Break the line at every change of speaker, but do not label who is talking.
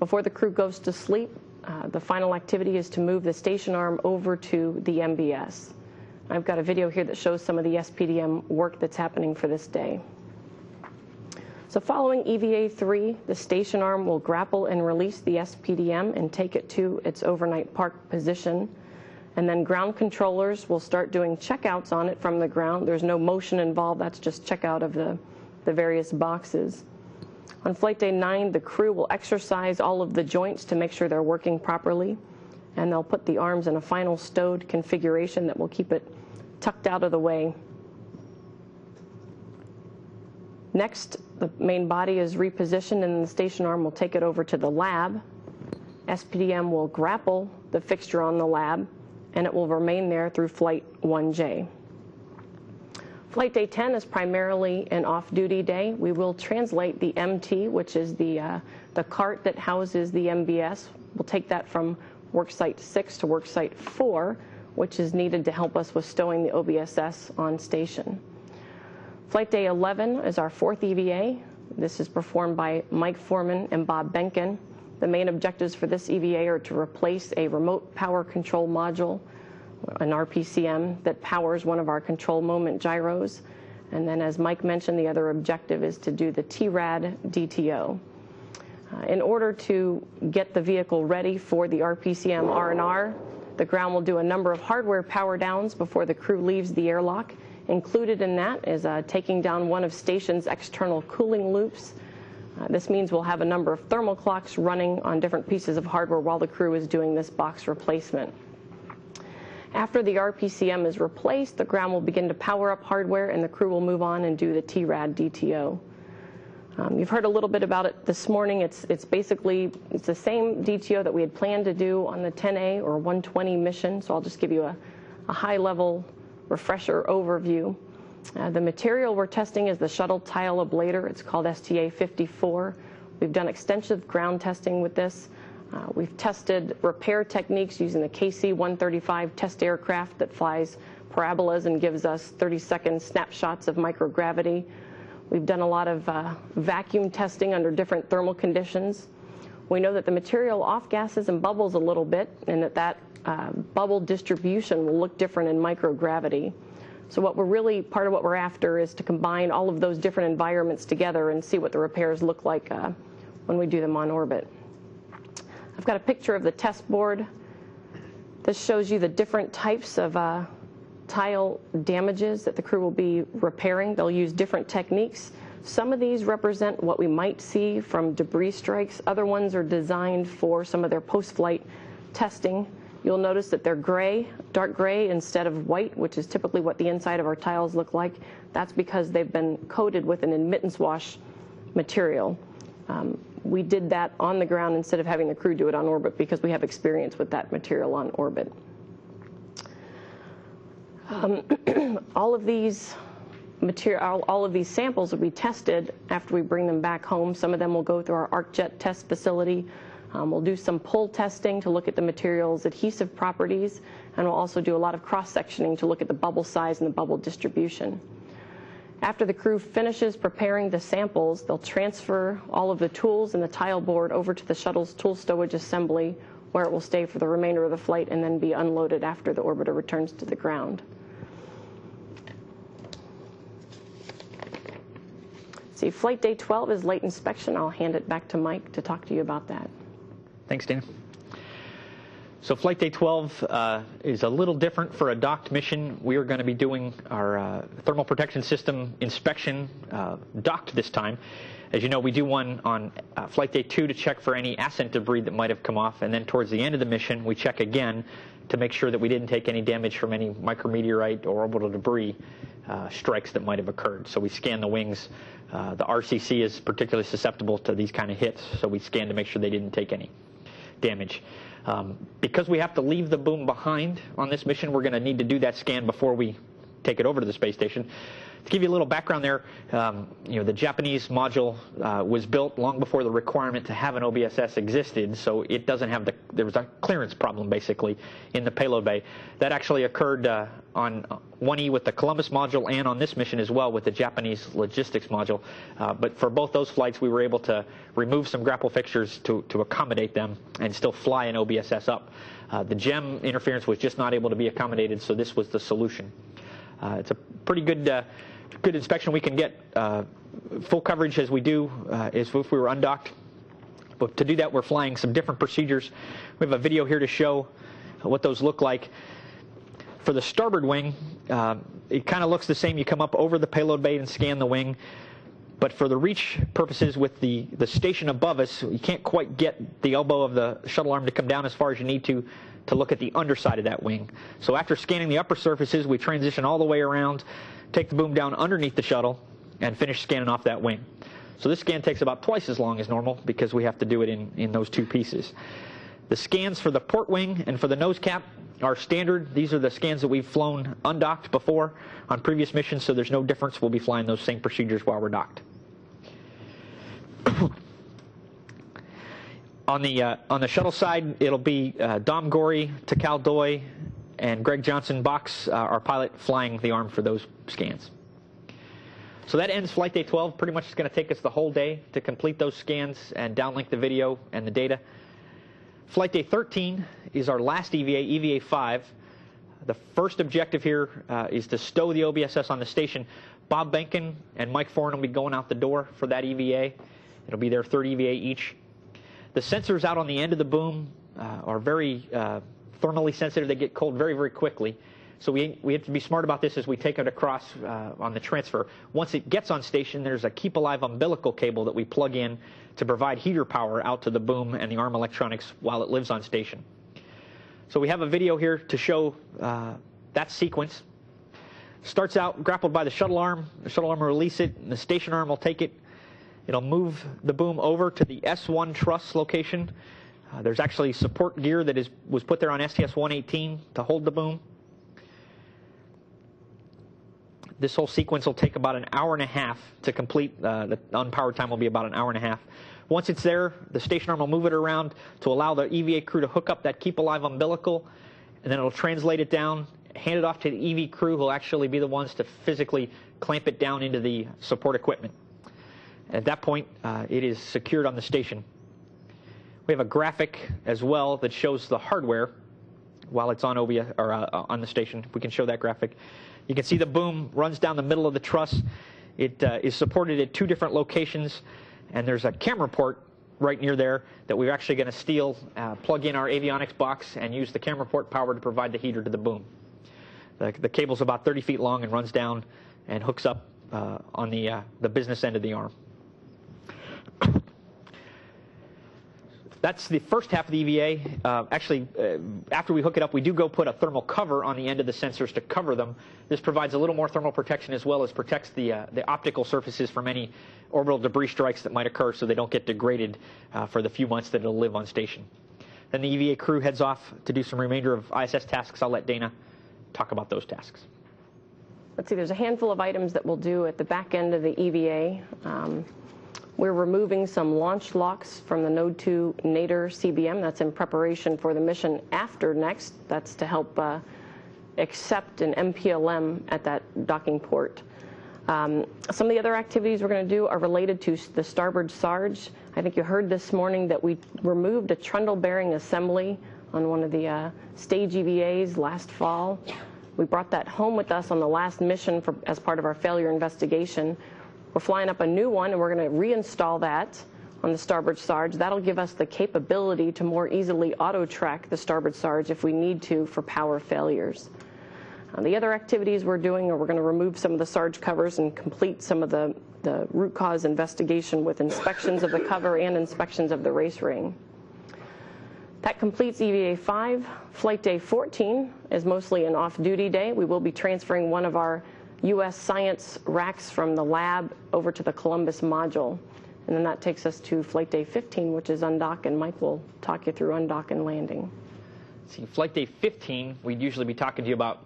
Before the crew goes to sleep, the final activity is to move the station arm over to the MBS. I've got a video here that shows some of the SPDM work that's happening for this day. So following EVA 3, the station arm will grapple and release the SPDM and take it to its overnight park position. And then ground controllers will start doing checkouts on it from the ground. There's no motion involved, that's just checkout of the various boxes. On flight day 9, the crew will exercise all of the joints to make sure they're working properly, and they'll put the arms in a final stowed configuration that will keep it tucked out of the way. Next, the main body is repositioned and the station arm will take it over to the lab. SPDM will grapple the fixture on the lab, and it will remain there through flight 1J. Flight day 10 is primarily an off-duty day. We will translate the MT, which is the cart that houses the MBS. We'll take that from worksite 6 to worksite 4, which is needed to help us with stowing the OBSS on station. Flight day 11 is our 4th EVA. This is performed by Mike Foreman and Bob Benkin. The main objectives for this EVA are to replace a remote power control module, an RPCM, that powers one of our control moment gyros. And then, as Mike mentioned, the other objective is to do the TRAD DTO. In order to get the vehicle ready for the RPCM R&R, the ground will do a number of hardware power downs before the crew leaves the airlock. Included in that is taking down one of station's external cooling loops. This means we'll have a number of thermal clocks running on different pieces of hardware while the crew is doing this box replacement. After the RPCM is replaced, the ground will begin to power up hardware and the crew will move on and do the TRAD DTO. You've heard a little bit about it this morning. It's the same DTO that we had planned to do on the 10A or 120 mission, so I'll just give you a high-level refresher overview. The material we're testing is the shuttle tile ablator. It's called STA-54. We've done extensive ground testing with this. We've tested repair techniques using the KC-135 test aircraft that flies parabolas and gives us 30-second snapshots of microgravity. We've done a lot of vacuum testing under different thermal conditions. We know that the material off-gases and bubbles a little bit, and that bubble distribution will look different in microgravity. So part of what we're after is to combine all of those different environments together and see what the repairs look like when we do them on orbit. I've got a picture of the test board. This shows you the different types of tile damages that the crew will be repairing. They'll use different techniques. Some of these represent what we might see from debris strikes. Other ones are designed for some of their post-flight testing. You'll notice that they're gray, dark gray instead of white, which is typically what the inside of our tiles look like. That's because they've been coated with an admittance wash material. We did that on the ground instead of having the crew do it on orbit because we have experience with that material on orbit. All of these samples will be tested after we bring them back home. Some of them will go through our ArcJet test facility. We'll do some pull testing to look at the material's adhesive properties, and we'll also do a lot of cross-sectioning to look at the bubble size and the bubble distribution. After the crew finishes preparing the samples, they'll transfer all of the tools and the tile board over to the shuttle's tool stowage assembly, where it will stay for the remainder of the flight and then be unloaded after the orbiter returns to the ground. See, flight day 12 is late inspection. I'll hand it back to Mike to talk to you about that.
Thanks, Dana. So flight day 12 is a little different for a docked mission. We are going to be doing our thermal protection system inspection docked this time. As you know, we do one on flight day 2 to check for any ascent debris that might have come off, and then towards the end of the mission, we check again to make sure that we didn't take any damage from any micrometeorite or orbital debris strikes that might have occurred. So we scan the wings. The RCC is particularly susceptible to these kind of hits, so we scan to make sure they didn't take any damage. Because we have to leave the boom behind on this mission, we're going to need to do that scan before we take it over to the space station. To give you a little background there, the Japanese module was built long before the requirement to have an OBSS existed, so it doesn't have there was a clearance problem basically in the payload bay. That actually occurred on 1E with the Columbus module and on this mission as well with the Japanese logistics module. But for both those flights, we were able to remove some grapple fixtures to accommodate them and still fly an OBSS up. The GEM interference was just not able to be accommodated, so this was the solution. It's a pretty good inspection. We can get full coverage as we do as if we were undocked. But to do that, we're flying some different procedures. We have a video here to show what those look like. For the starboard wing, it kind of looks the same. You come up over the payload bay and scan the wing. But for the reach purposes with the station above us, you can't quite get the elbow of the shuttle arm to come down as far as you need to look at the underside of that wing. So after scanning the upper surfaces, we transition all the way around, take the boom down underneath the shuttle, and finish scanning off that wing. So this scan takes about twice as long as normal because we have to do it in those two pieces. The scans for the port wing and for the nose cap are standard. These are the scans that we've flown undocked before on previous missions, so there's no difference. We'll be flying those same procedures while we're docked. On the shuttle side, it'll be Dom Gorey, Takal Doi, and Greg Johnson Box, our pilot, flying the arm for those scans. So that ends Flight Day 12. Pretty much it's going to take us the whole day to complete those scans and downlink the video and the data. Flight Day 13 is our last EVA, EVA 5. The first objective here is to stow the OBSS on the station. Bob Benkin and Mike Foran will be going out the door for that EVA. It'll be their third EVA each. The sensors out on the end of the boom are very thermally sensitive. They get cold very, very quickly. So we have to be smart about this as we take it across on the transfer. Once it gets on station, there's a Keep Alive umbilical cable that we plug in to provide heater power out to the boom and the arm electronics while it lives on station. So we have a video here to show that sequence. Starts out grappled by the shuttle arm. The shuttle arm will release it, and the station arm will take it. It'll move the boom over to the S1 truss location. There's actually support gear that was put there on STS-118 to hold the boom. This whole sequence will take about an hour and a half to complete. The unpowered time will be about an hour and a half. Once it's there, the station arm will move it around to allow the EVA crew to hook up that Keep Alive umbilical, and then it'll translate it down, hand it off to the EV crew, who will actually be the ones to physically clamp it down into the support equipment. At that point, it is secured on the station. We have a graphic as well that shows the hardware while it's on OBS or on the station. If we can show that graphic. You can see the boom runs down the middle of the truss. It is supported at two different locations, and there's a camera port right near there that we're actually going to steal, plug in our avionics box, and use the camera port power to provide the heater to the boom. The cable's about 30 feet long and runs down and hooks up on the business end of the arm. That's the first half of the EVA. Actually, after we hook it up, we do go put a thermal cover on the end of the sensors to cover them. This provides a little more thermal protection as well as protects the optical surfaces from any orbital debris strikes that might occur so they don't get degraded for the few months that it'll live on station. Then the EVA crew heads off to do some remainder of ISS tasks. I'll let Dana talk about those tasks.
Let's see, there's a handful of items that we'll do at the back end of the EVA. We're removing some launch locks from the Node 2 Nader CBM. That's in preparation for the mission after next. That's to help accept an MPLM at that docking port. Some of the other activities we're going to do are related to the starboard sarge. I think you heard this morning that we removed a trundle bearing assembly on one of the stage EVAs last fall. We brought that home with us on the last mission as part of our failure investigation. We're flying up a new one, and we're going to reinstall that on the starboard sarge. That'll give us the capability to more easily auto-track the starboard sarge if we need to for power failures. The other activities we're doing are we're going to remove some of the sarge covers and complete some of the root cause investigation with inspections of the cover and inspections of the race ring. That completes EVA 5. Flight Day 14 is mostly an off-duty day. We will be transferring one of our U.S. science racks from the lab over to the Columbus module. And then that takes us to Flight Day 15, which is undock, and Mike will talk you through undock and landing.
See, Flight Day 15, we'd usually be talking to you about